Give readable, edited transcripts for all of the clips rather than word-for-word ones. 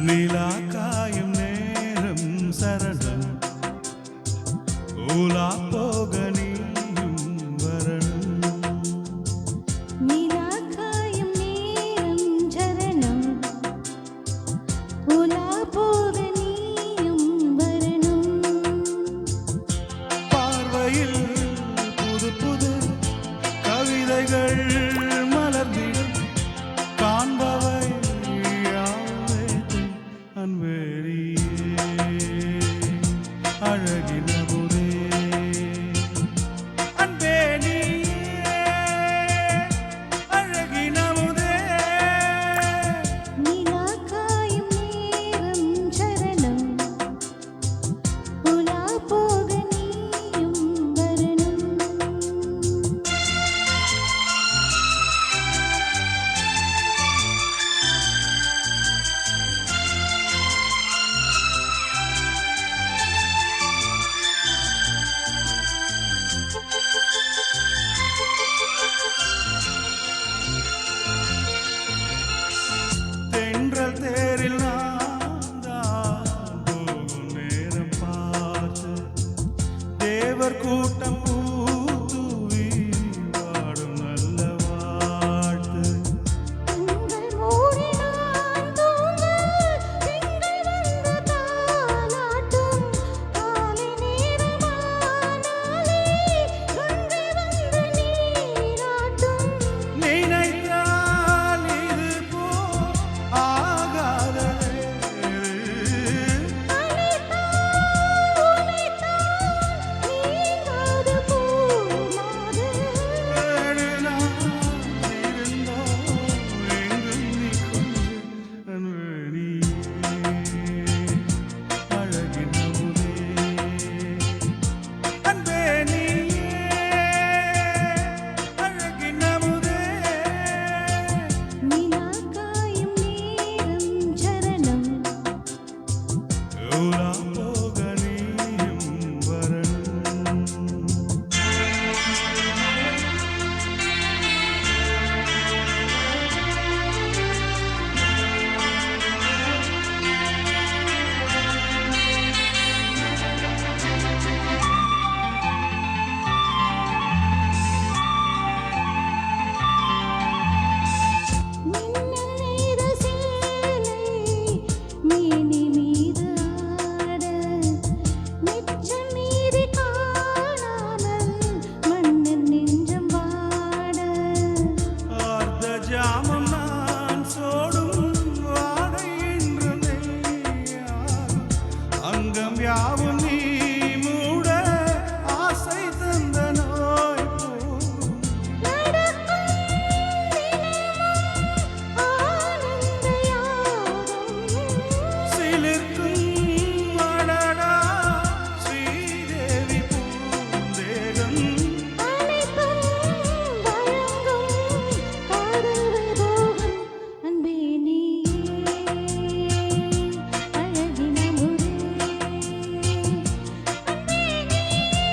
நிலா காயும் நேரம் சரணம் உலா போக நீயும் வரணும். நிலா காயும் நேரம் சரணம் உலா போக நீயும் வரணும். பார்வையில் புது புது கவிதைகள் மலர்ந்திடும் காண்பவை யாவைத்தும் அன்பேரியே அழகின புதே அன்பேரியே அழகின புதே. நிலா காயும் நேரம் சரணம் உலா போக நீயும் வரணும். தென்றல் தேரில் நான் தான் போகும் நேரம் பார்த்து தேவர் கூட்டம் பூத்தூவி பாடும் நல்ல வாழ்த்து. உங்கள் மூடி நான் தூங்க திங்கள் வந்து தாலாட்டும் காலை நேரமானாலே கங்கை வந்து நீராட்டும். நினைத்தால் இது போல் ஆகாததே. நீங்காத பூமாது ஏழு நாள் இருந்தோம் எங்கும் நீ கொஞ்சம் அன்பேனியே அழகின புதே அன்பேனியே அழகின புதே. நிலா காயும் நேரம் சரணம் உலா போக நீயும் வரணும். மின்னல் நீர சேலை மேனி மீது ஆட மிச்சம் மீறி காணாமல் மன்னன் நெஞ்சம் வாட. ஆர்த்த ஜாமம் நான் சோடும் வாடை என்று நெய்யாகும். அங்கம் யாவும் நீ மூட ஆசை தந்த நோய் போகும். நடக்கும் தினமும் ஆனந்த யாகம் சிலிர்க்கும் அடடா ஸ்ரீதேவி பூந்தேகம். அனைத்தும் வழங்கும் காதல் வைபோகம். அன்பே நீயே அழகின முரே அன்பே நீயே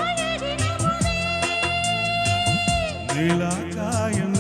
அழகின முரே. நிலா காயும்